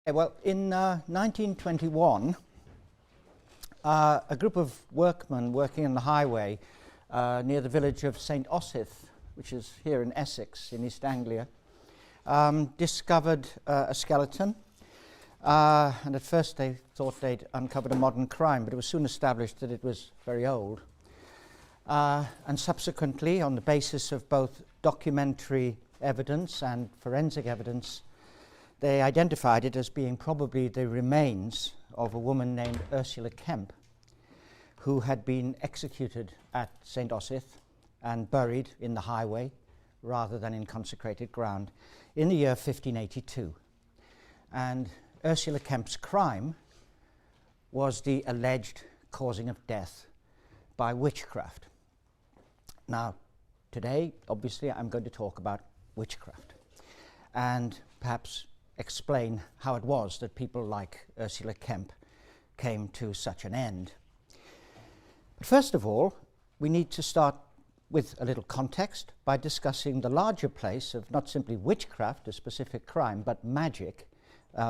Well, in 1921, a group of workmen working on the highway near the village of St. Osyth, which is here in Essex, in East Anglia, discovered a skeleton. And at first they thought they'd uncovered a modern crime, but it was soon established that it was very old. And subsequently, on the basis of both documentary evidence and forensic evidence, they identified it as being probably the remains of a woman named Ursula Kemp, who had been executed at St. Osyth and buried in the highway rather than in consecrated ground in the year 1582. And Ursula Kemp's crime was the alleged causing of death by witchcraft. Now, today, obviously, I'm going to talk about witchcraft and perhaps explain how it was that people like Ursula Kemp came to such an end. But first of all, we need to start with a little context by discussing the larger place of not simply witchcraft, a specific crime, but magic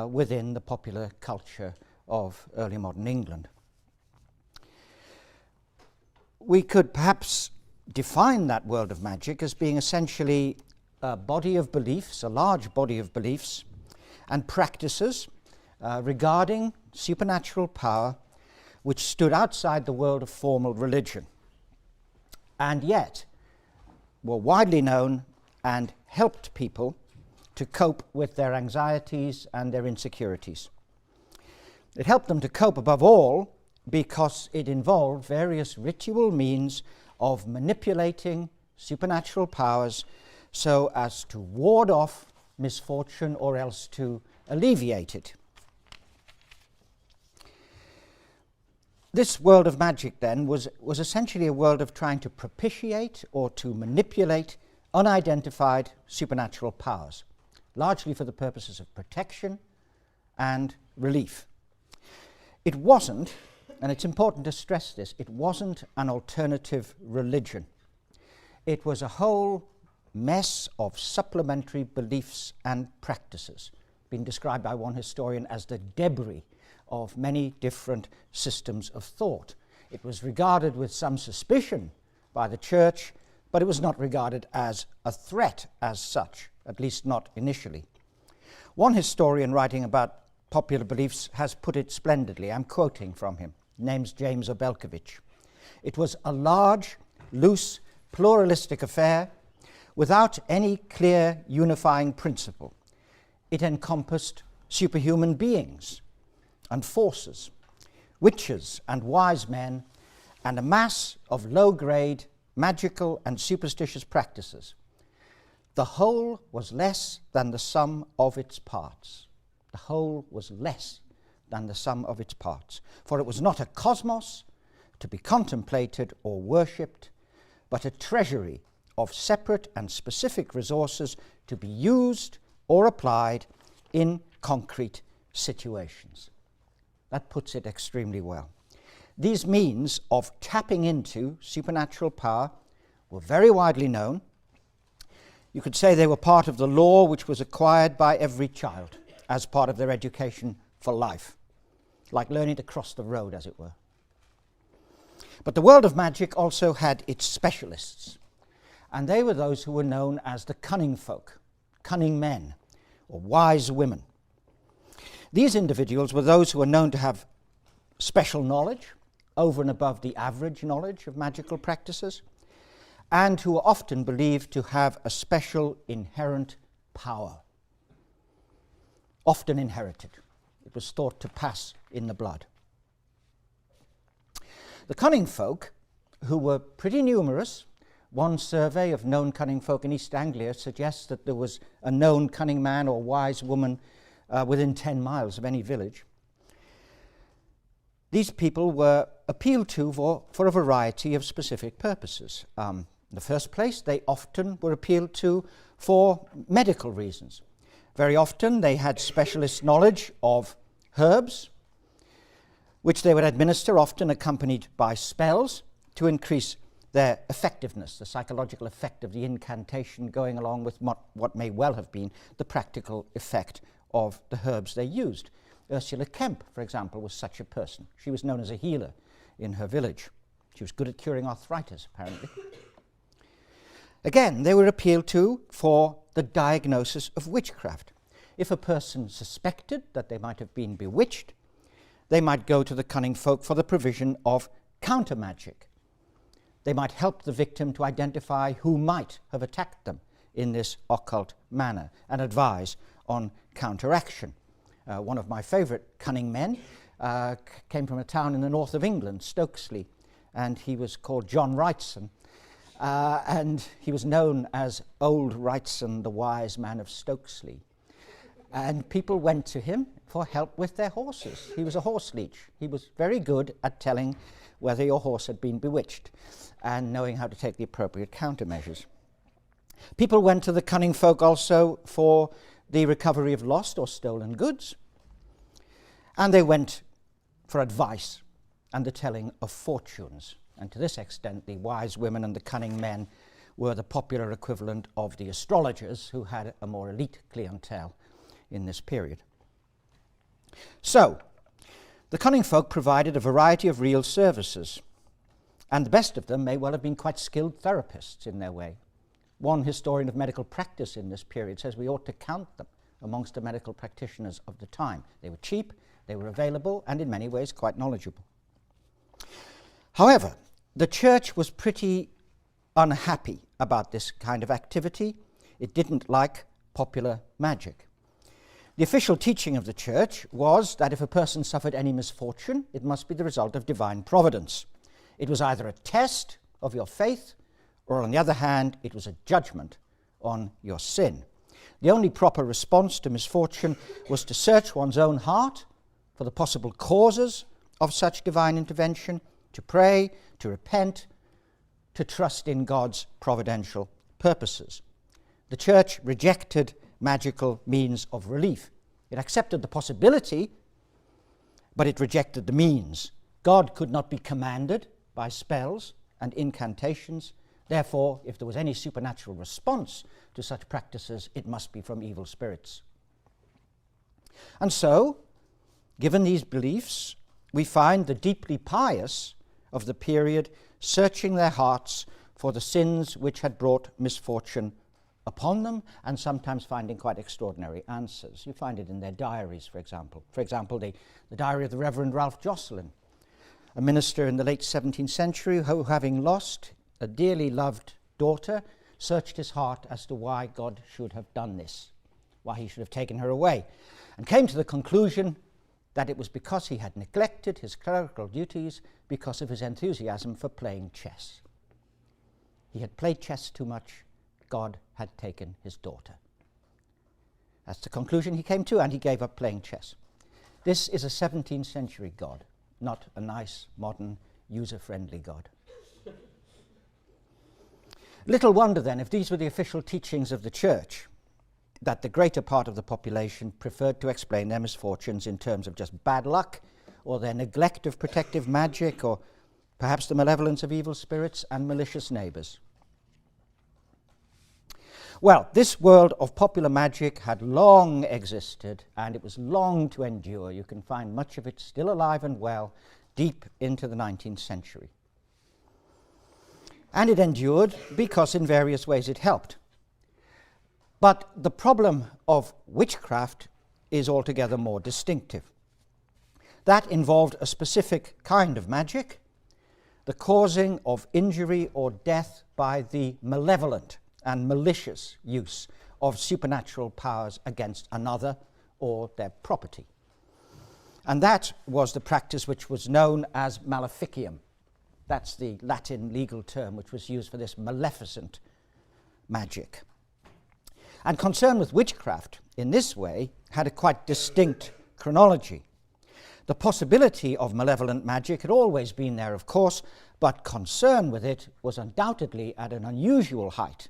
within the popular culture of early modern England. We could perhaps define that world of magic as being essentially a body of beliefs, a large body of beliefs and practices regarding supernatural power which stood outside the world of formal religion, and yet were widely known and helped people to cope with their anxieties and their insecurities. It helped them to cope above all because it involved various ritual means of manipulating supernatural powers so as to ward off misfortune or else to alleviate it. This world of magic then was essentially a world of trying to propitiate or to manipulate unidentified supernatural powers, largely for the purposes of protection and relief. It wasn't, and it's important to stress this, it wasn't an alternative religion. It was a whole mess of supplementary beliefs and practices, being described by one historian as the debris of many different systems of thought. It was regarded with some suspicion by the church, but it was not regarded as a threat as such, at least not initially. One historian writing about popular beliefs has put it splendidly. I'm quoting from him. Name's James Obelkovich. It was a large, loose, pluralistic affair without any clear unifying principle. It encompassed superhuman beings and forces, witches and wise men, and a mass of low-grade magical and superstitious practices. The whole was less than the sum of its parts. The whole was less than the sum of its parts, for it was not a cosmos to be contemplated or worshipped, but a treasury of separate and specific resources to be used or applied in concrete situations. That puts it extremely well. These means of tapping into supernatural power were very widely known. You could say they were part of the law which was acquired by every child as part of their education for life, like learning to cross the road, as it were. But the world of magic also had its specialists, and they were those who were known as the cunning folk, cunning men, or wise women. These individuals were those who were known to have special knowledge over and above the average knowledge of magical practices, and who were often believed to have a special inherent power, often inherited. It was thought to pass in the blood. The cunning folk, who were pretty numerous, one survey of known cunning folk in East Anglia suggests that there was a known cunning man or wise woman within 10 miles of any village. These people were appealed to for a variety of specific purposes. In the first place, they often were appealed to for medical reasons. Very often they had specialist knowledge of herbs, which they would administer, often accompanied by spells, to increase their effectiveness, the psychological effect of the incantation going along with what may well have been the practical effect of the herbs they used. Ursula Kemp, for example, was such a person. She was known as a healer in her village. She was good at curing arthritis, apparently. Again, they were appealed to for the diagnosis of witchcraft. If a person suspected that they might have been bewitched, they might go to the cunning folk for the provision of counter-magic. They might help the victim to identify who might have attacked them in this occult manner and advise on counteraction. One of my favourite cunning men came from a town in the north of England, Stokesley, and he was called John Wrightson, and he was known as Old Wrightson, the wise man of Stokesley. And people went to him for help with their horses. He was a horse leech. He was very good at telling whether your horse had been bewitched and knowing how to take the appropriate countermeasures. People went to the cunning folk also for the recovery of lost or stolen goods, and they went for advice and the telling of fortunes. And to this extent, the wise women and the cunning men were the popular equivalent of the astrologers, who had a more elite clientele in this period. So, the cunning folk provided a variety of real services, and the best of them may well have been quite skilled therapists in their way. One historian of medical practice in this period says we ought to count them amongst the medical practitioners of the time. They were cheap, they were available, and in many ways quite knowledgeable. However, the church was pretty unhappy about this kind of activity. It didn't like popular magic. The official teaching of the church was that if a person suffered any misfortune, it must be the result of divine providence. It was either a test of your faith, or on the other hand, it was a judgment on your sin. The only proper response to misfortune was to search one's own heart for the possible causes of such divine intervention, to pray, to repent, to trust in God's providential purposes. The church rejected magical means of relief. It accepted the possibility, but it rejected the means. God could not be commanded by spells and incantations. Therefore, if there was any supernatural response to such practices, it must be from evil spirits. And so, given these beliefs, we find the deeply pious of the period searching their hearts for the sins which had brought misfortune upon them, and sometimes finding quite extraordinary answers. You find it in their diaries, for example. For example, the diary of the Reverend Ralph Jocelyn, a minister in the late 17th century who, having lost a dearly loved daughter, searched his heart as to why God should have done this, why he should have taken her away, and came to the conclusion that it was because he had neglected his clerical duties because of his enthusiasm for playing chess. He had played chess too much. God had taken his daughter. That's the conclusion he came to, and he gave up playing chess. This is a 17th century God, not a nice, modern, user-friendly God. Little wonder then, if these were the official teachings of the church, that the greater part of the population preferred to explain their misfortunes in terms of just bad luck, or their neglect of protective magic, or perhaps the malevolence of evil spirits and malicious neighbours. Well, this world of popular magic had long existed, and it was long to endure. You can find much of it still alive and well deep into the 19th century. And it endured because in various ways it helped. But the problem of witchcraft is altogether more distinctive. That involved a specific kind of magic, the causing of injury or death by the malevolent and malicious use of supernatural powers against another or their property. And that was the practice which was known as maleficium. That's the Latin legal term which was used for this maleficent magic. And concern with witchcraft in this way had a quite distinct chronology. The possibility of malevolent magic had always been there, of course, but concern with it was undoubtedly at an unusual height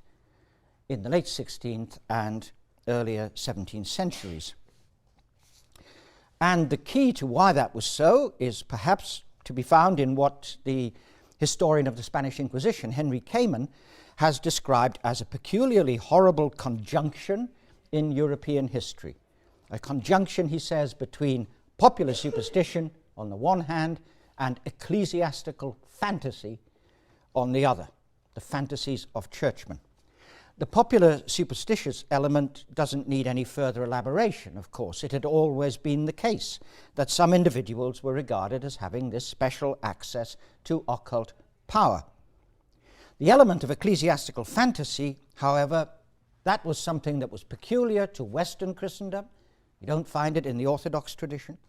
in the late 16th and earlier 17th centuries. And the key to why that was so is perhaps to be found in what the historian of the Spanish Inquisition, Henry Kamen, has described as a peculiarly horrible conjunction in European history. a conjunction, he says, between popular superstition on the one hand and ecclesiastical fantasy on the other, the fantasies of churchmen. The popular superstitious element doesn't need any further elaboration, of course. It had always been the case that some individuals were regarded as having this special access to occult power. The element of ecclesiastical fantasy, however, that was something that was peculiar to Western Christendom. You don't find it in the Orthodox tradition.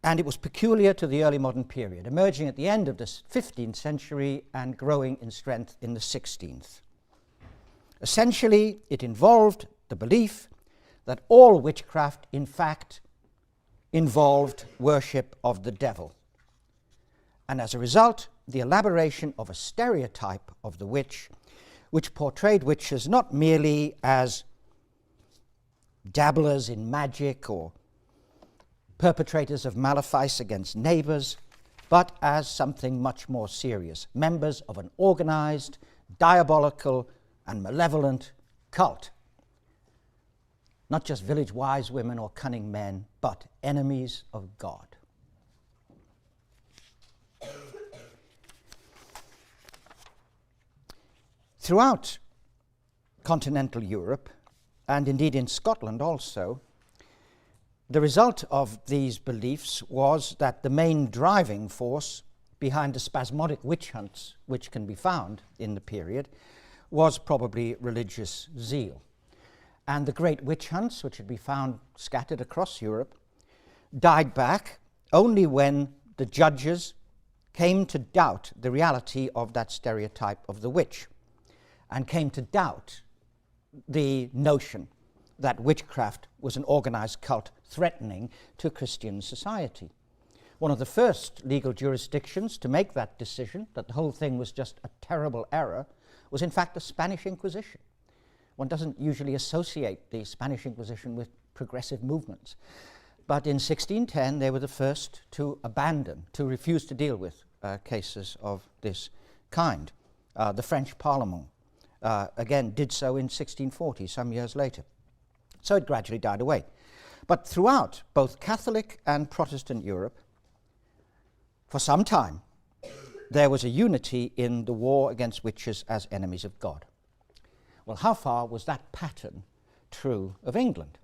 And it was peculiar to the early modern period, emerging at the end of the 15th century and growing in strength in the 16th. Essentially, it involved the belief that all witchcraft, in fact, involved worship of the devil. And as a result, the elaboration of a stereotype of the witch, which portrayed witches not merely as dabblers in magic or perpetrators of malefice against neighbors, but as something much more serious, members of an organized, diabolical, and malevolent cult. Not just village wise women or cunning men, but enemies of God. Throughout continental Europe, and indeed in Scotland also, the result of these beliefs was that the main driving force behind the spasmodic witch hunts which can be found in the period was probably religious zeal. And the great witch hunts, which had been found scattered across Europe, died back only when the judges came to doubt the reality of that stereotype of the witch and came to doubt the notion that witchcraft was an organized cult threatening to Christian society. One of the first legal jurisdictions to make that decision, that the whole thing was just a terrible error, was in fact the Spanish Inquisition. One doesn't usually associate the Spanish Inquisition with progressive movements. But in 1610, they were the first to abandon, to refuse to deal with cases of this kind. The French Parliament, again, did so in 1640, some years later. So it gradually died away. But throughout both Catholic and Protestant Europe, for some time, there was a unity in the war against witches as enemies of God. Well, how far was that pattern true of England?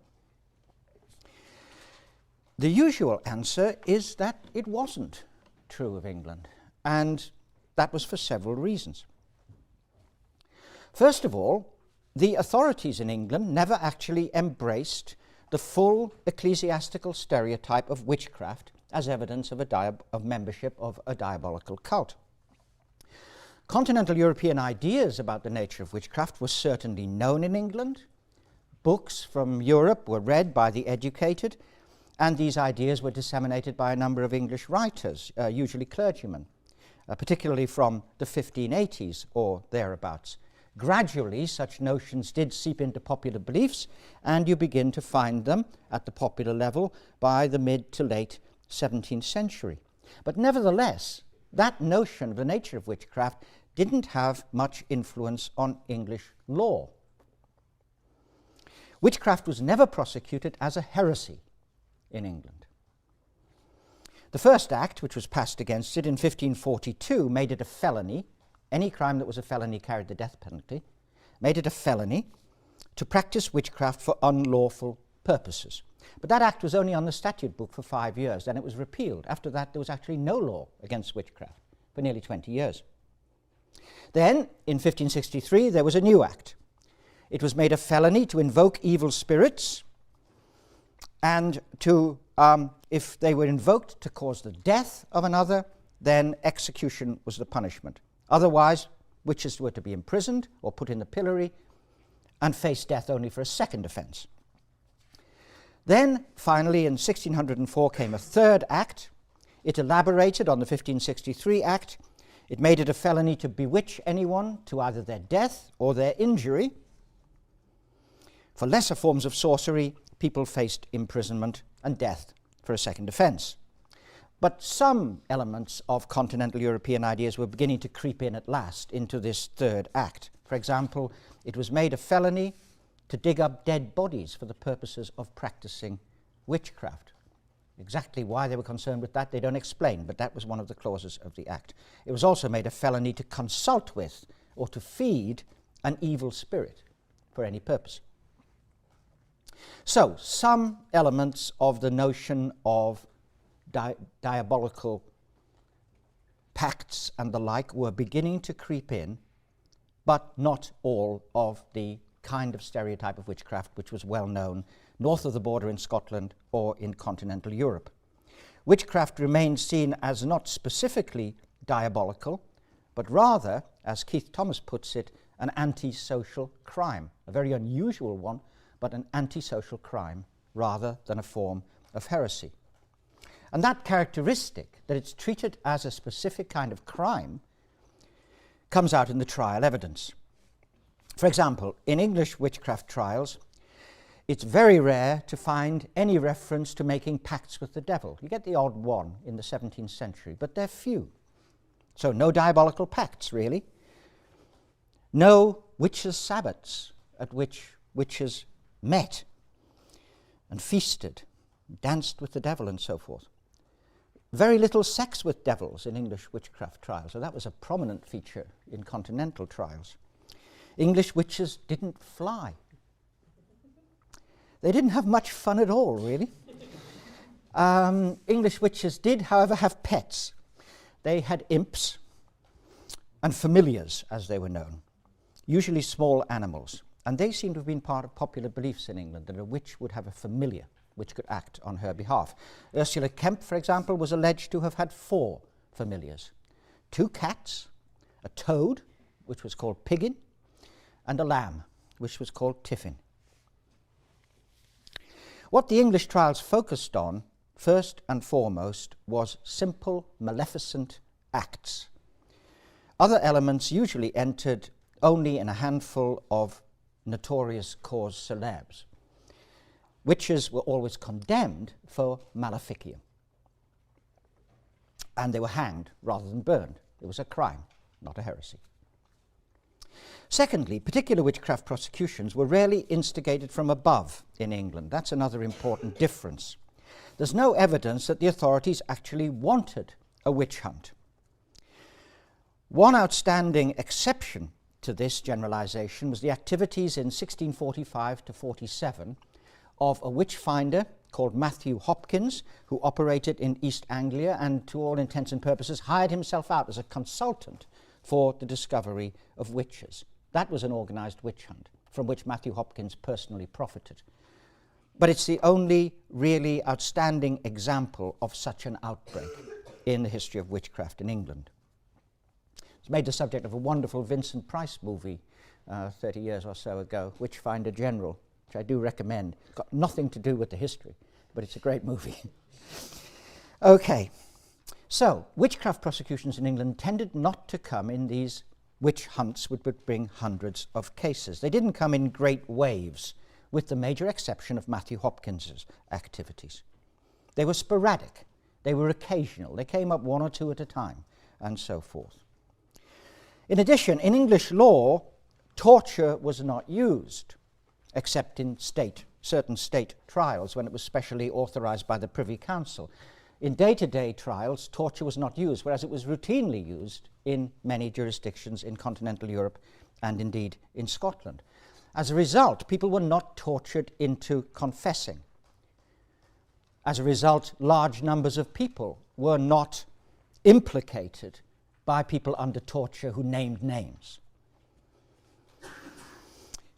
The usual answer is that it wasn't true of England, and that was for several reasons. First of all, the authorities in England never actually embraced the full ecclesiastical stereotype of witchcraft as evidence of membership of a diabolical cult. Continental European ideas about the nature of witchcraft were certainly known in England. Books from Europe were read by the educated, and these ideas were disseminated by a number of English writers, usually clergymen, particularly from the 1580s or thereabouts. Gradually, such notions did seep into popular beliefs, and you begin to find them at the popular level by the mid to late 17th century. But nevertheless, that notion of the nature of witchcraft didn't have much influence on English law. Witchcraft was never prosecuted as a heresy in England. The first act, which was passed against it in 1542, made it a felony. Any crime that was a felony carried the death penalty, made it a felony to practice witchcraft for unlawful purposes. But that act was only on the statute book for 5 years, then it was repealed. After that, there was actually no law against witchcraft for nearly 20 years. Then, in 1563, there was a new act. It was made a felony to invoke evil spirits and to, if they were invoked to cause the death of another, then execution was the punishment. Otherwise, witches were to be imprisoned or put in the pillory and face death only for a second offense. Then, finally, in 1604 came a third act. It elaborated on the 1563 act. It made it a felony to bewitch anyone to either their death or their injury. For lesser forms of sorcery, people faced imprisonment and death for a second offense. But some elements of continental European ideas were beginning to creep in at last into this third act. For example, it was made a felony to dig up dead bodies for the purposes of practicing witchcraft. Exactly why they were concerned with that, they don't explain, but that was one of the clauses of the Act. It was also made a felony to consult with or to feed an evil spirit for any purpose. So, some elements of the notion of diabolical pacts and the like were beginning to creep in, but not all of the kind of stereotype of witchcraft which was well known north of the border in Scotland or in continental Europe. Witchcraft remained seen as not specifically diabolical, but rather, as Keith Thomas puts it, an antisocial crime, a very unusual one, but an antisocial crime rather than a form of heresy. And that characteristic, that it's treated as a specific kind of crime, comes out in the trial evidence. For example, in English witchcraft trials, it's very rare to find any reference to making pacts with the devil. You get the odd one in the 17th century, but they're few. So no diabolical pacts, really. No witches' sabbats at which witches met and feasted, danced with the devil and so forth. Very little sex with devils in English witchcraft trials, so that was a prominent feature in continental trials. English witches didn't fly. They didn't have much fun at all, really. English witches did, however, have pets. They had imps and familiars, as they were known, usually small animals. And they seem to have been part of popular beliefs in England, that a witch would have a familiar which could act on her behalf. Ursula Kemp, for example, was alleged to have had 4 familiars. 2 cats, a toad, which was called Piggin, and a lamb, which was called Tiffin. What the English trials focused on, first and foremost, was simple, maleficent acts. Other elements usually entered only in a handful of notorious cause célèbres. Witches were always condemned for maleficium, and they were hanged rather than burned. It was a crime, not a heresy. Secondly, particular witchcraft prosecutions were rarely instigated from above in England. That's another important difference. There's no evidence that the authorities actually wanted a witch hunt. One outstanding exception to this generalization was the activities in 1645 to 47 of a witch finder called Matthew Hopkins, who operated in East Anglia and, to all intents and purposes, hired himself out as a consultant for the discovery of witches. That was an organized witch hunt from which Matthew Hopkins personally profited. But it's the only really outstanding example of such an outbreak in the history of witchcraft in England. It's made the subject of a wonderful Vincent Price movie 30 years or so ago, Witchfinder General, which I do recommend. It's got nothing to do with the history, but it's a great movie. Okay, so witchcraft prosecutions in England tended not to come in these witch hunts which would bring hundreds of cases. They didn't come in great waves, with the major exception of Matthew Hopkins's activities. They were sporadic, they were occasional, they came up 1 or 2 at a time, and so forth. In addition, in English law, torture was not used, except in certain state trials when it was specially authorized by the Privy Council. In day-to-day trials, torture was not used, whereas it was routinely used in many jurisdictions in continental Europe and indeed in Scotland. As a result, people were not tortured into confessing. As a result, large numbers of people were not implicated by people under torture who named names.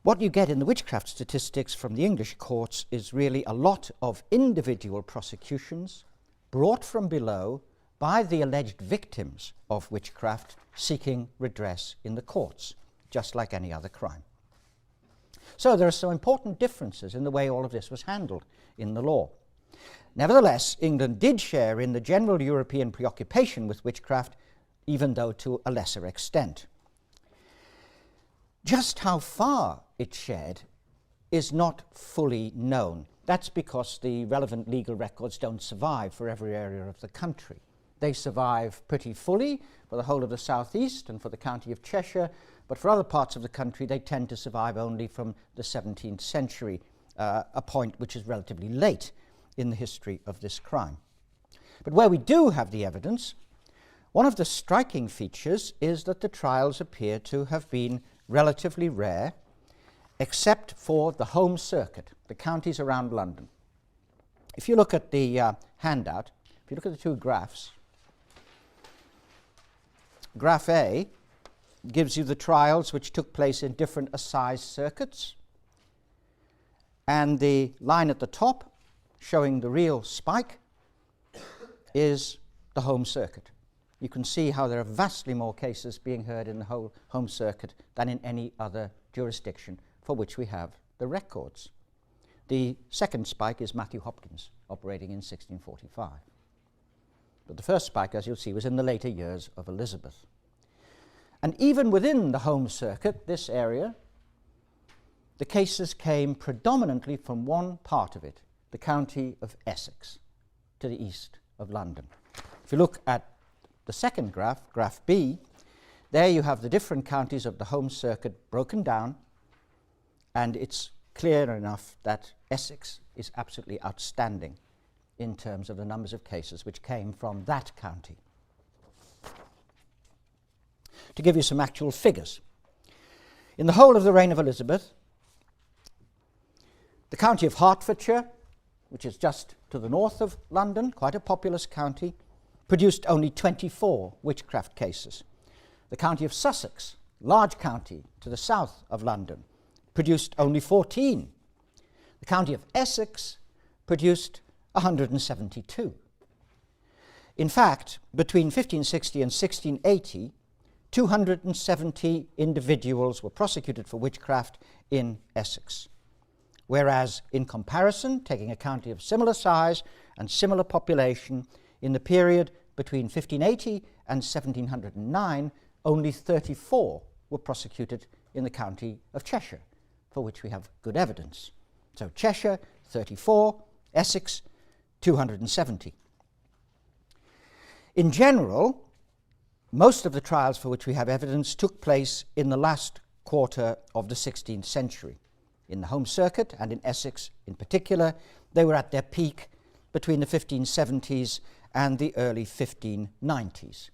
What you get in the witchcraft statistics from the English courts is really a lot of individual prosecutions brought from below by the alleged victims of witchcraft seeking redress in the courts, just like any other crime. So there are some important differences in the way all of this was handled in the law. Nevertheless, England did share in the general European preoccupation with witchcraft, even though to a lesser extent. Just how far it shared is not fully known. That's because the relevant legal records don't survive for every area of the country. They survive pretty fully for the whole of the southeast and for the county of Cheshire, but for other parts of the country they tend to survive only from the 17th century, a point which is relatively late in the history of this crime. But where we do have the evidence, one of the striking features is that the trials appear to have been relatively rare, except for the home circuit, the counties around London. If you look at the handout, if you look at the two graphs, Graph A gives you the trials which took place in different assize circuits, and the line at the top showing the real spike is the home circuit. You can see how there are vastly more cases being heard in the whole home circuit than in any other jurisdiction for which we have the records. The second spike is Matthew Hopkins, operating in 1645. But the first spike, as you'll see, was in the later years of Elizabeth. And even within the home circuit, this area, the cases came predominantly from one part of it, the county of Essex, to the east of London. If you look at the second graph, Graph B, there you have the different counties of the home circuit broken down, and it's clear enough that Essex is absolutely outstanding in terms of the numbers of cases which came from that county. To give you some actual figures, in the whole of the reign of Elizabeth, the county of Hertfordshire, which is just to the north of London, quite a populous county, produced only 24 witchcraft cases. The county of Sussex, large county to the south of London, produced only 14. The county of Essex produced 172. In fact, between 1560 and 1680, 270 individuals were prosecuted for witchcraft in Essex. Whereas, in comparison, taking a county of similar size and similar population, in the period between 1580 and 1709, only 34 were prosecuted in the county of Cheshire, for which we have good evidence. So Cheshire, 34, Essex, 270. In general, most of the trials for which we have evidence took place in the last quarter of the 16th century. In the home circuit, and in Essex in particular, they were at their peak between the 1570s and the early 1590s.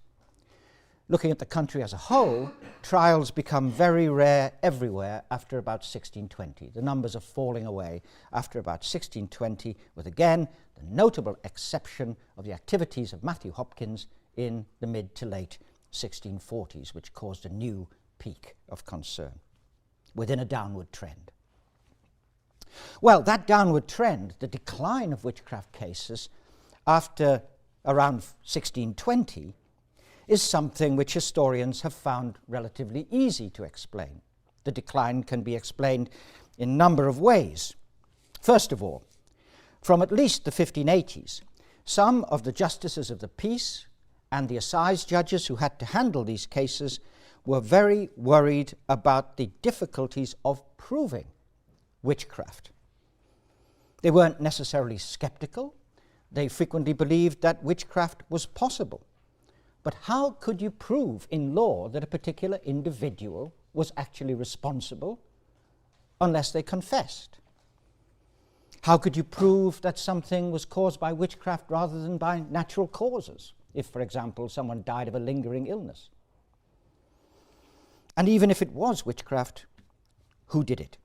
Looking at the country as a whole, trials become very rare everywhere after about 1620. The numbers are falling away after about 1620, with again the notable exception of the activities of Matthew Hopkins in the mid to late 1640s, which caused a new peak of concern within a downward trend. Well, that downward trend, the decline of witchcraft cases after around 1620, is something which historians have found relatively easy to explain. The decline can be explained in a number of ways. First of all, from at least the 1580s, some of the justices of the peace and the assize judges who had to handle these cases were very worried about the difficulties of proving witchcraft. They weren't necessarily skeptical. They frequently believed that witchcraft was possible. But how could you prove in law that a particular individual was actually responsible unless they confessed? How could you prove that something was caused by witchcraft rather than by natural causes, if, for example, someone died of a lingering illness? And even if it was witchcraft, who did it?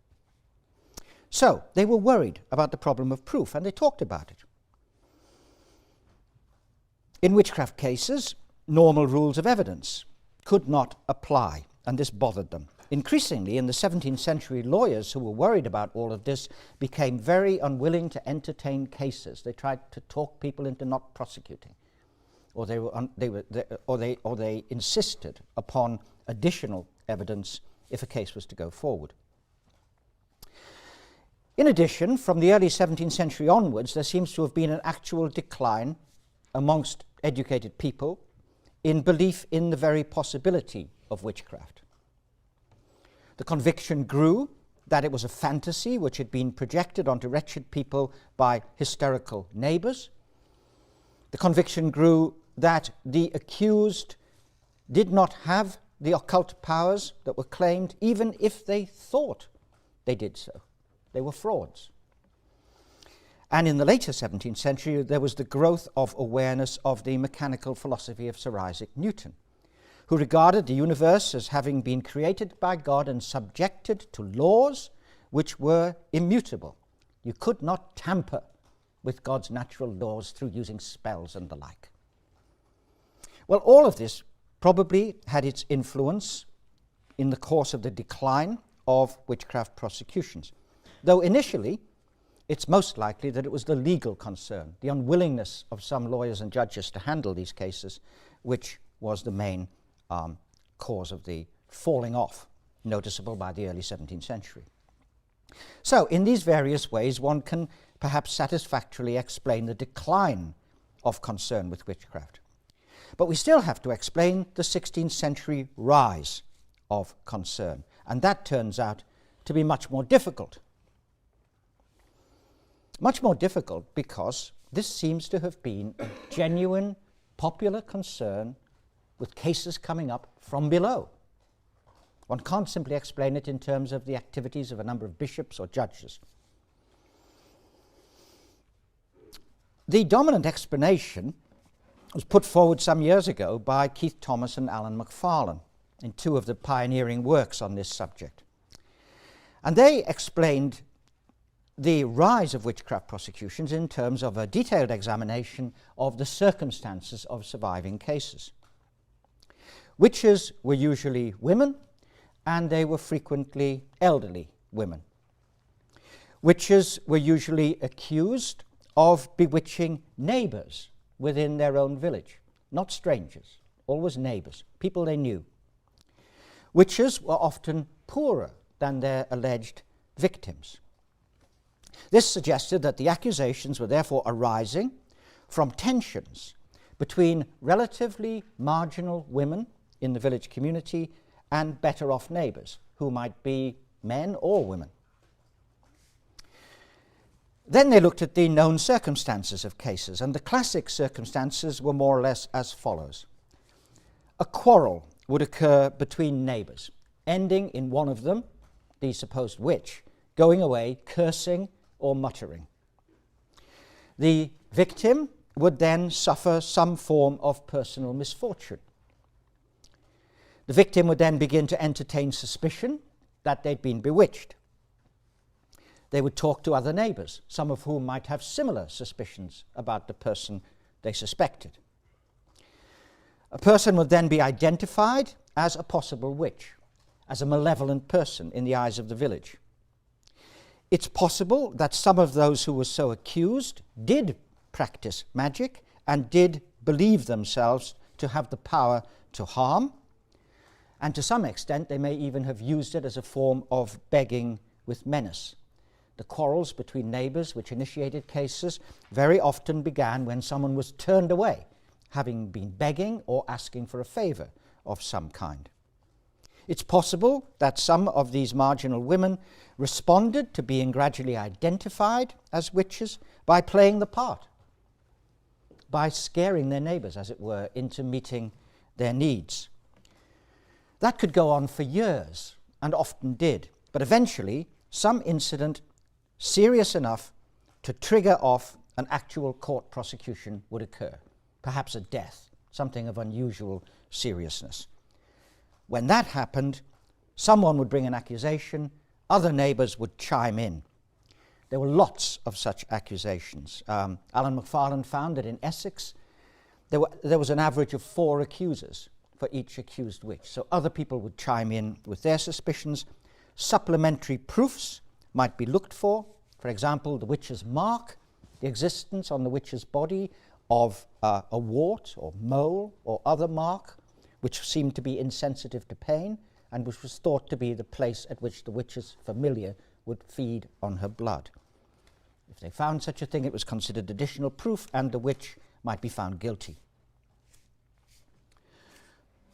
So they were worried about the problem of proof, and they talked about it. In witchcraft cases, normal rules of evidence could not apply, and this bothered them. Increasingly, in the 17th century, lawyers who were worried about all of this became very unwilling to entertain cases. They tried to talk people into not prosecuting, or they insisted upon additional evidence if a case was to go forward. In addition, from the early 17th century onwards, there seems to have been an actual decline amongst educated people in belief in the very possibility of witchcraft. The conviction grew that it was a fantasy which had been projected onto wretched people by hysterical neighbours. The conviction grew that the accused did not have the occult powers that were claimed, even if they thought they did so. They were frauds. And in the later 17th century, there was the growth of awareness of the mechanical philosophy of Sir Isaac Newton, who regarded the universe as having been created by God and subjected to laws which were immutable. You could not tamper with God's natural laws through using spells and the like. Well, all of this probably had its influence in the course of the decline of witchcraft prosecutions, though initially it's most likely that it was the legal concern, the unwillingness of some lawyers and judges to handle these cases, which was the main cause of the falling off noticeable by the early 17th century. So, in these various ways, one can perhaps satisfactorily explain the decline of concern with witchcraft. But we still have to explain the 16th century rise of concern, and that turns out to be much more difficult. Much more difficult because this seems to have been a genuine popular concern with cases coming up from below. One can't simply explain it in terms of the activities of a number of bishops or judges. The dominant explanation was put forward some years ago by Keith Thomas and Alan McFarlane in two of the pioneering works on this subject. And they explained the rise of witchcraft prosecutions in terms of a detailed examination of the circumstances of surviving cases. Witches were usually women, and they were frequently elderly women. Witches were usually accused of bewitching neighbours within their own village, not strangers, always neighbours, people they knew. Witches were often poorer than their alleged victims. This suggested that the accusations were therefore arising from tensions between relatively marginal women in the village community and better-off neighbours, who might be men or women. Then they looked at the known circumstances of cases, and the classic circumstances were more or less as follows. A quarrel would occur between neighbours, ending in one of them, the supposed witch, going away cursing or muttering. The victim would then suffer some form of personal misfortune. The victim would then begin to entertain suspicion that they'd been bewitched. They would talk to other neighbours, some of whom might have similar suspicions about the person they suspected. A person would then be identified as a possible witch, as a malevolent person in the eyes of the village. It's possible that some of those who were so accused did practice magic and did believe themselves to have the power to harm, and to some extent they may even have used it as a form of begging with menace. The quarrels between neighbours which initiated cases very often began when someone was turned away, having been begging or asking for a favour of some kind. It's possible that some of these marginal women responded to being gradually identified as witches by playing the part, by scaring their neighbours, as it were, into meeting their needs. That could go on for years, and often did, but eventually some incident serious enough to trigger off an actual court prosecution would occur, perhaps a death, something of unusual seriousness. When that happened, someone would bring an accusation, other neighbours would chime in. There were lots of such accusations. Alan McFarlane found that in Essex there was an average of 4 accusers for each accused witch. So other people would chime in with their suspicions. Supplementary proofs might be looked for. For example, the witch's mark, the existence on the witch's body of a wart or mole or other mark which seemed to be insensitive to pain and which was thought to be the place at which the witch's familiar would feed on her blood. If they found such a thing, it was considered additional proof and the witch might be found guilty.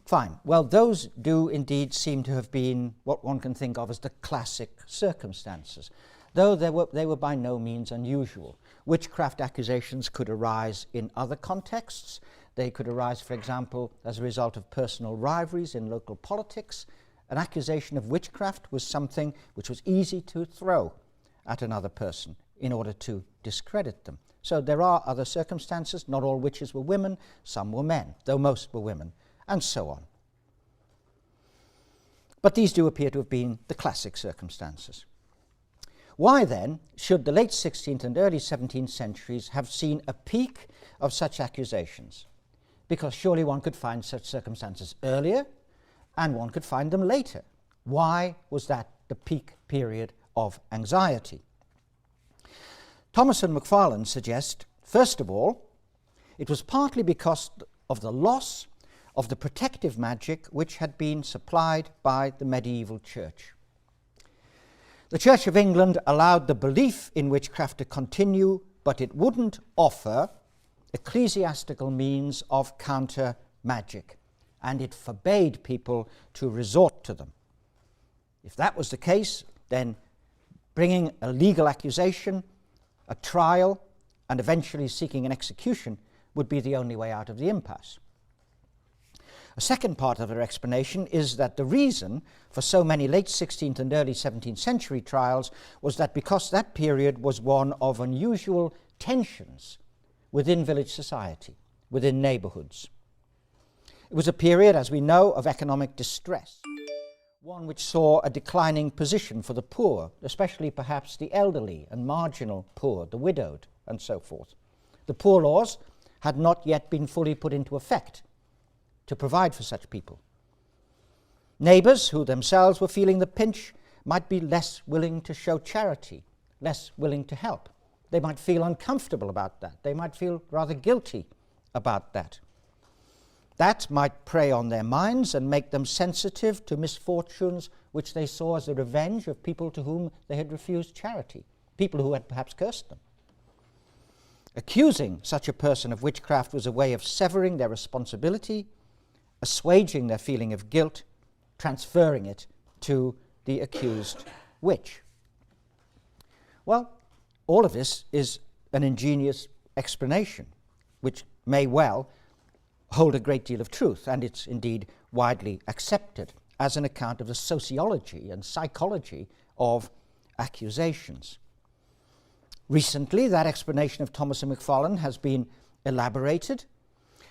Fine. Well, those do indeed seem to have been what one can think of as the classic circumstances, though they were by no means unusual. Witchcraft accusations could arise in other contexts. They could arise, for example, as a result of personal rivalries in local politics. An accusation of witchcraft was something which was easy to throw at another person in order to discredit them. So there are other circumstances. Not all witches were women, some were men, though most were women, and so on. But these do appear to have been the classic circumstances. Why then should the late 16th and early 17th centuries have seen a peak of such accusations? Because surely one could find such circumstances earlier, and one could find them later. Why was that the peak period of anxiety? Thomas and McFarlane suggest, first of all, it was partly because of the loss of the protective magic which had been supplied by the medieval church. The Church of England allowed the belief in witchcraft to continue, but it wouldn't offer ecclesiastical means of counter magic, and it forbade people to resort to them. If that was the case, then bringing a legal accusation, a trial, and eventually seeking an execution would be the only way out of the impasse. A second part of their explanation is that the reason for so many late 16th and early 17th century trials was that because that period was one of unusual tensions within village society, within neighbourhoods. It was a period, as we know, of economic distress, one which saw a declining position for the poor, especially perhaps the elderly and marginal poor, the widowed, and so forth. The poor laws had not yet been fully put into effect to provide for such people. Neighbours who themselves were feeling the pinch might be less willing to show charity, less willing to help. They might feel uncomfortable about that. They might feel rather guilty about that. That might prey on their minds and make them sensitive to misfortunes which they saw as a revenge of people to whom they had refused charity, people who had perhaps cursed them. Accusing such a person of witchcraft was a way of severing their responsibility, assuaging their feeling of guilt, transferring it to the accused witch. Well, all of this is an ingenious explanation, which may well hold a great deal of truth, and it's indeed widely accepted as an account of the sociology and psychology of accusations. Recently, that explanation of Thomas and McFarlane has been elaborated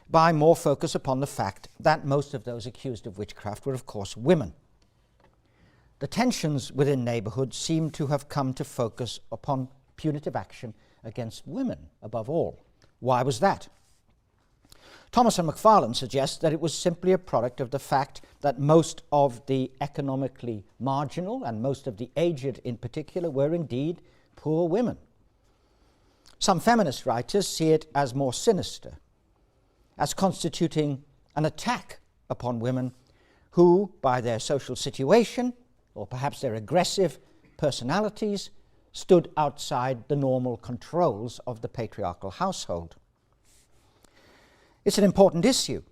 by more focus upon the fact that most of those accused of witchcraft were, of course, women. The tensions within neighbourhoods seem to have come to focus upon punitive action against women, above all. Why was that? Thomas and McFarlane suggest that it was simply a product of the fact that most of the economically marginal and most of the aged in particular were indeed poor women. Some feminist writers see it as more sinister, as constituting an attack upon women who, by their social situation, or perhaps their aggressive personalities, stood outside the normal controls of the patriarchal household. It's an important issue,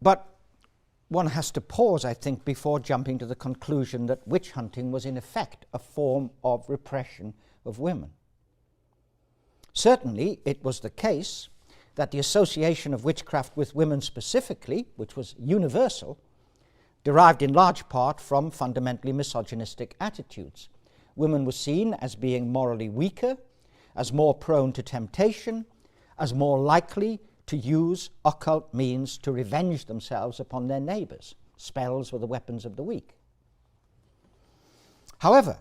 but one has to pause, I think, before jumping to the conclusion that witch hunting was in effect a form of repression of women. Certainly, it was the case that the association of witchcraft with women specifically, which was universal, derived in large part from fundamentally misogynistic attitudes. Women were seen as being morally weaker, as more prone to temptation, as more likely to use occult means to revenge themselves upon their neighbours. Spells were the weapons of the weak. However,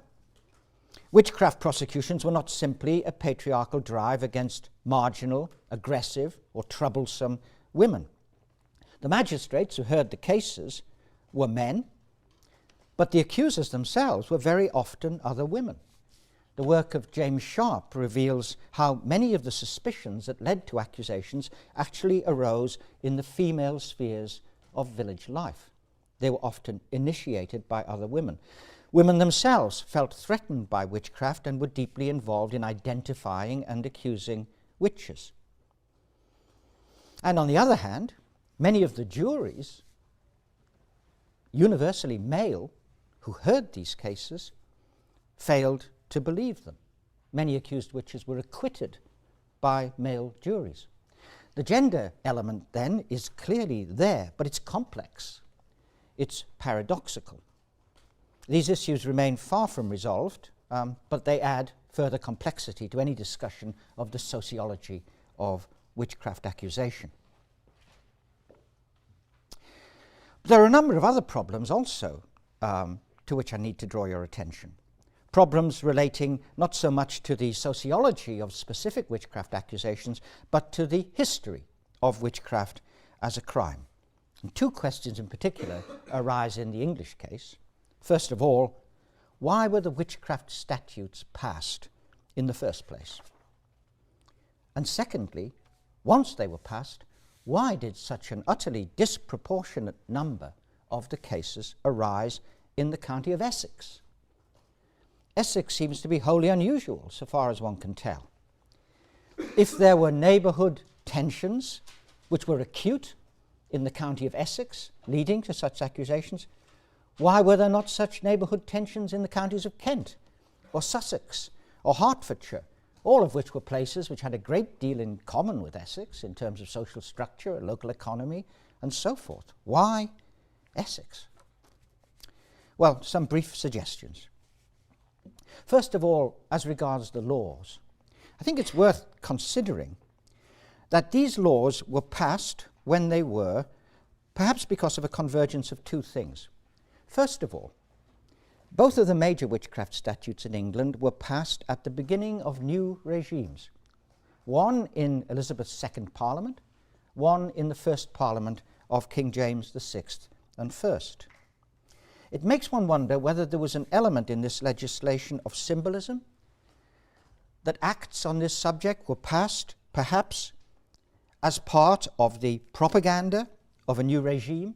witchcraft prosecutions were not simply a patriarchal drive against marginal, aggressive, or troublesome women. The magistrates who heard the cases were men, but the accusers themselves were very often other women. The work of James Sharp reveals how many of the suspicions that led to accusations actually arose in the female spheres of village life. They were often initiated by other women. Women themselves felt threatened by witchcraft and were deeply involved in identifying and accusing witches. And on the other hand, many of the juries, universally male, who heard these cases, failed to believe them. Many accused witches were acquitted by male juries. The gender element then is clearly there, but it's complex. It's paradoxical. These issues remain far from resolved, but they add further complexity to any discussion of the sociology of witchcraft accusation. There are a number of other problems also to which I need to draw your attention. Problems relating not so much to the sociology of specific witchcraft accusations, but to the history of witchcraft as a crime. And two questions in particular arise in the English case. First of all, why were the witchcraft statutes passed in the first place? And secondly, once they were passed, why did such an utterly disproportionate number of the cases arise in the county of Essex? Essex seems to be wholly unusual, so far as one can tell. If there were neighbourhood tensions which were acute in the county of Essex, leading to such accusations, why were there not such neighbourhood tensions in the counties of Kent, or Sussex, or Hertfordshire, all of which were places which had a great deal in common with Essex in terms of social structure, local economy, and so forth? Why Essex? Well, some brief suggestions. First of all, as regards the laws, I think it's worth considering that these laws were passed when they were, perhaps because of a convergence of two things. First of all, both of the major witchcraft statutes in England were passed at the beginning of new regimes, one in Elizabeth's second Parliament, one in the first Parliament of King James VI and First. It makes one wonder whether there was an element in this legislation of symbolism, that acts on this subject were passed perhaps as part of the propaganda of a new regime,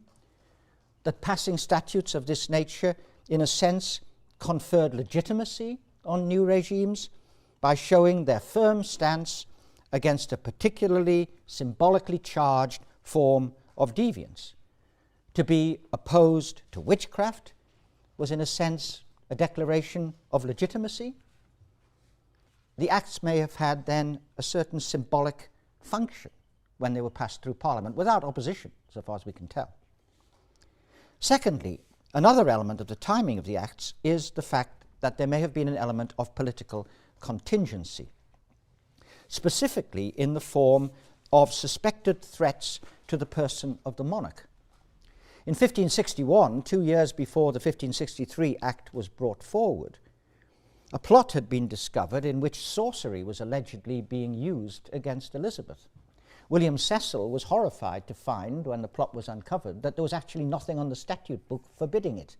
that passing statutes of this nature in a sense conferred legitimacy on new regimes by showing their firm stance against a particularly symbolically charged form of deviance. To be opposed to witchcraft was in a sense a declaration of legitimacy. The acts may have had then a certain symbolic function when they were passed through Parliament, without opposition, so far as we can tell. Secondly, another element of the timing of the acts is the fact that there may have been an element of political contingency, specifically in the form of suspected threats to the person of the monarch. In 1561, 2 years before the 1563 Act was brought forward, a plot had been discovered in which sorcery was allegedly being used against Elizabeth. William Cecil was horrified to find, when the plot was uncovered, that there was actually nothing on the statute book forbidding it.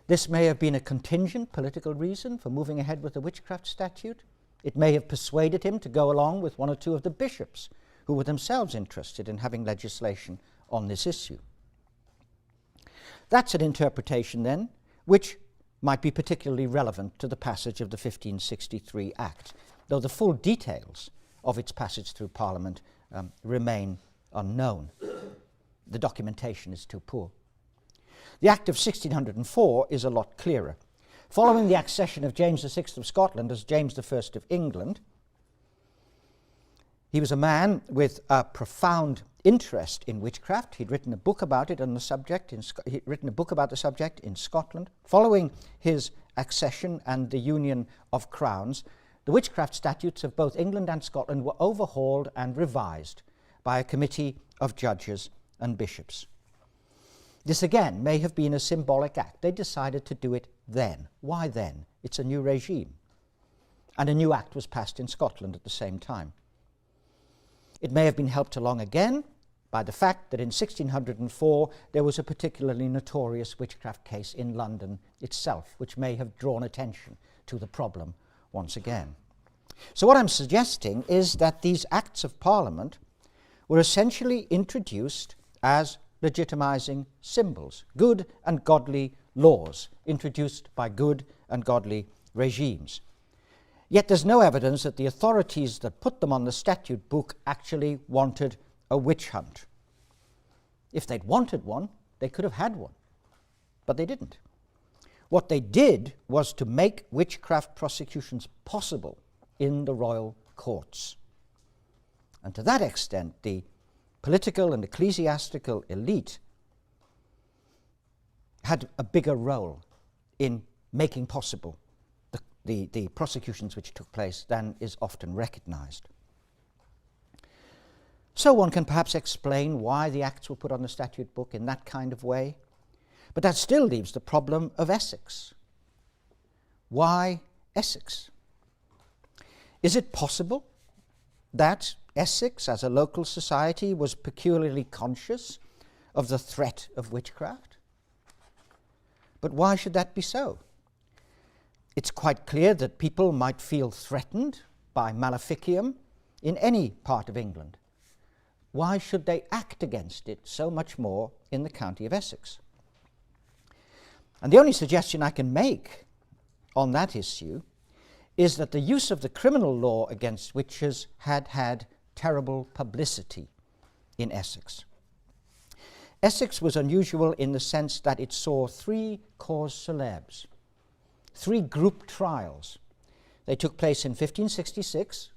This may have been a contingent political reason for moving ahead with the witchcraft statute. It may have persuaded him to go along with one or two of the bishops who were themselves interested in having legislation on this issue. That's an interpretation, then, which might be particularly relevant to the passage of the 1563 Act, though the full details of its passage through Parliament remain unknown. The documentation is too poor. The Act of 1604 is a lot clearer. Following the accession of James VI of Scotland as James I of England, he was a man with a profound interest in witchcraft. He'd written a book about it on the subject. He'd written a book about the subject in Scotland. Following his accession and the union of crowns, the witchcraft statutes of both England and Scotland were overhauled and revised by a committee of judges and bishops. This again may have been a symbolic act. They decided to do it then. Why then? It's a new regime. And a new act was passed in Scotland at the same time. It may have been helped along again by the fact that in 1604 there was a particularly notorious witchcraft case in London itself, which may have drawn attention to the problem once again. So what I'm suggesting is that these acts of Parliament were essentially introduced as legitimizing symbols, good and godly laws introduced by good and godly regimes. Yet there's no evidence that the authorities that put them on the statute book actually wanted a witch hunt. If they'd wanted one, they could have had one, but they didn't. What they did was to make witchcraft prosecutions possible in the royal courts. And to that extent, the political and ecclesiastical elite had a bigger role in making possible the prosecutions which took place than is often recognized. So one can perhaps explain why the acts were put on the statute book in that kind of way, but that still leaves the problem of Essex. Why Essex? Is it possible that Essex, as a local society, was peculiarly conscious of the threat of witchcraft? But why should that be so? It's quite clear that people might feel threatened by maleficium in any part of England. Why should they act against it so much more in the county of Essex? And the only suggestion I can make on that issue is that the use of the criminal law against witches had had terrible publicity in Essex. Essex was unusual in the sense that it saw 3 causes célèbres, 3 group trials. They took place in 1566,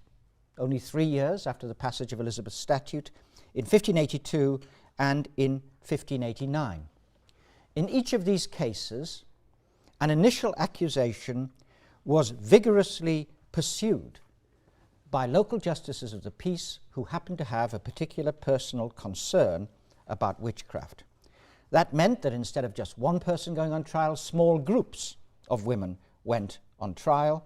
only 3 years after the passage of Elizabeth's statute, in 1582 and in 1589. In each of these cases, an initial accusation was vigorously pursued by local justices of the peace who happened to have a particular personal concern about witchcraft. That meant that instead of just one person going on trial, small groups of women went on trial,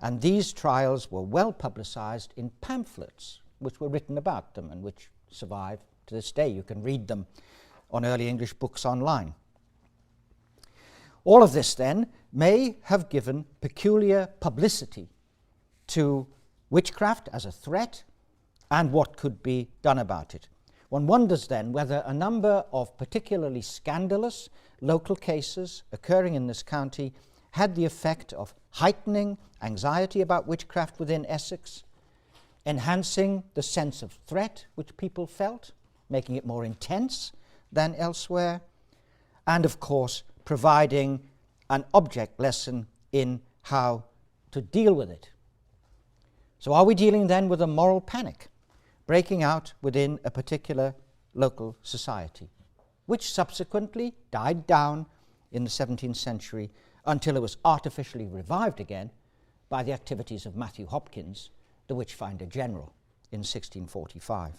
and these trials were well publicized in pamphlets which were written about them and which survive to this day. You can read them on early English books online. All of this, then, may have given peculiar publicity to witchcraft as a threat and what could be done about it. One wonders, then, whether a number of particularly scandalous local cases occurring in this county had the effect of heightening anxiety about witchcraft within Essex, enhancing the sense of threat which people felt, making it more intense than elsewhere, and, of course, providing an object lesson in how to deal with it. So are we dealing then with a moral panic breaking out within a particular local society, which subsequently died down in the 17th century until it was artificially revived again by the activities of Matthew Hopkins, the Witchfinder General, in 1645.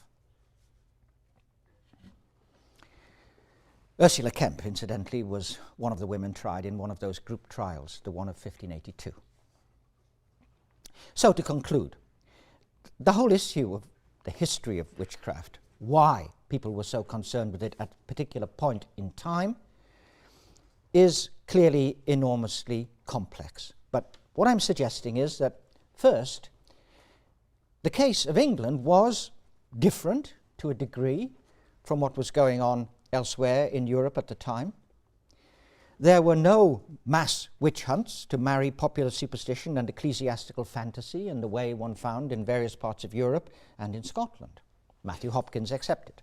Ursula Kemp, incidentally, was one of the women tried in one of those group trials, the one of 1582. So to conclude, the whole issue of the history of witchcraft, why people were so concerned with it at a particular point in time, is clearly enormously complex. But what I'm suggesting is that, first, the case of England was different to a degree from what was going on elsewhere in Europe at the time. There were no mass witch hunts to marry popular superstition and ecclesiastical fantasy in the way one found in various parts of Europe and in Scotland, Matthew Hopkins excepted.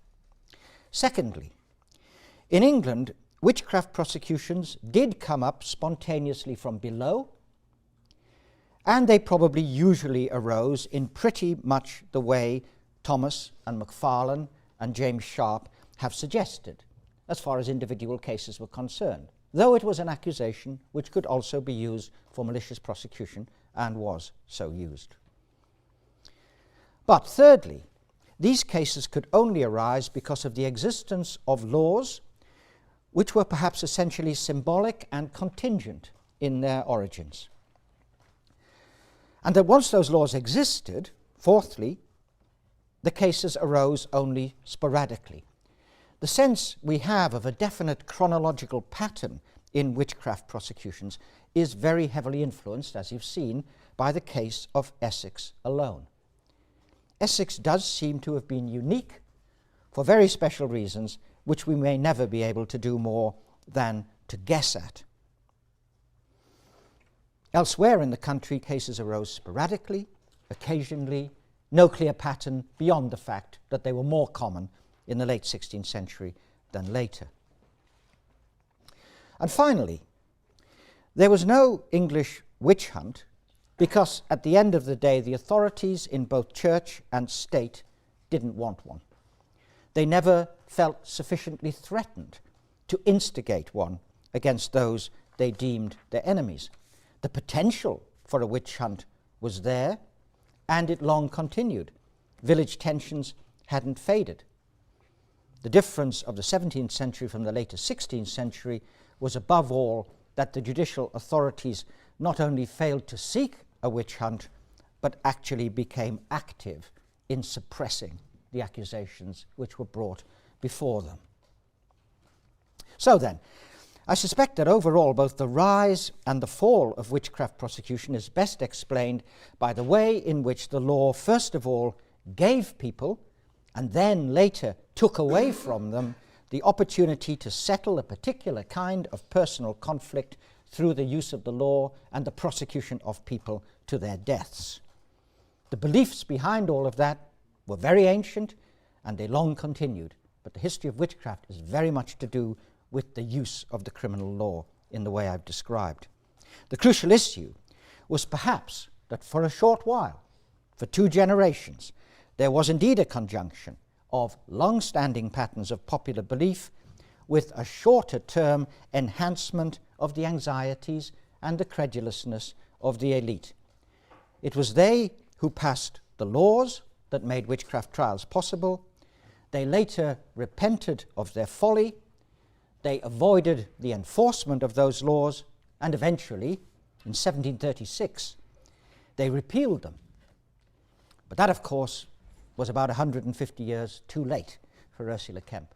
Secondly, in England, witchcraft prosecutions did come up spontaneously from below, and they probably usually arose in pretty much the way Thomas and Macfarlane and James Sharp have suggested, as far as individual cases were concerned, though it was an accusation which could also be used for malicious prosecution and was so used. But thirdly, these cases could only arise because of the existence of laws which were perhaps essentially symbolic and contingent in their origins. And that once those laws existed, fourthly, the cases arose only sporadically. The sense we have of a definite chronological pattern in witchcraft prosecutions is very heavily influenced, as you've seen, by the case of Essex alone. Essex does seem to have been unique for very special reasons, which we may never be able to do more than to guess at. Elsewhere in the country, cases arose sporadically, occasionally, no clear pattern beyond the fact that they were more common in the late 16th century than later. And finally, there was no English witch hunt because at the end of the day the authorities in both church and state didn't want one. They never felt sufficiently threatened to instigate one against those they deemed their enemies. The potential for a witch hunt was there, and it long continued. Village tensions hadn't faded. The difference of the 17th century from the later 16th century was above all that the judicial authorities not only failed to seek a witch hunt, but actually became active in suppressing the accusations which were brought before them. So then, I suspect that overall both the rise and the fall of witchcraft prosecution is best explained by the way in which the law first of all gave people, and then later took away from them, the opportunity to settle a particular kind of personal conflict through the use of the law and the prosecution of people to their deaths. The beliefs behind all of that were very ancient, and they long continued, but the history of witchcraft is very much to do with the use of the criminal law in the way I've described. The crucial issue was perhaps that for a short while, for 2 generations, there was indeed a conjunction of long-standing patterns of popular belief with a shorter-term enhancement of the anxieties and the credulousness of the elite. It was they who passed the laws that made witchcraft trials possible. They later repented of their folly. They avoided the enforcement of those laws, and eventually, in 1736, they repealed them. But that, of course, was about 150 years too late for Ursula Kemp.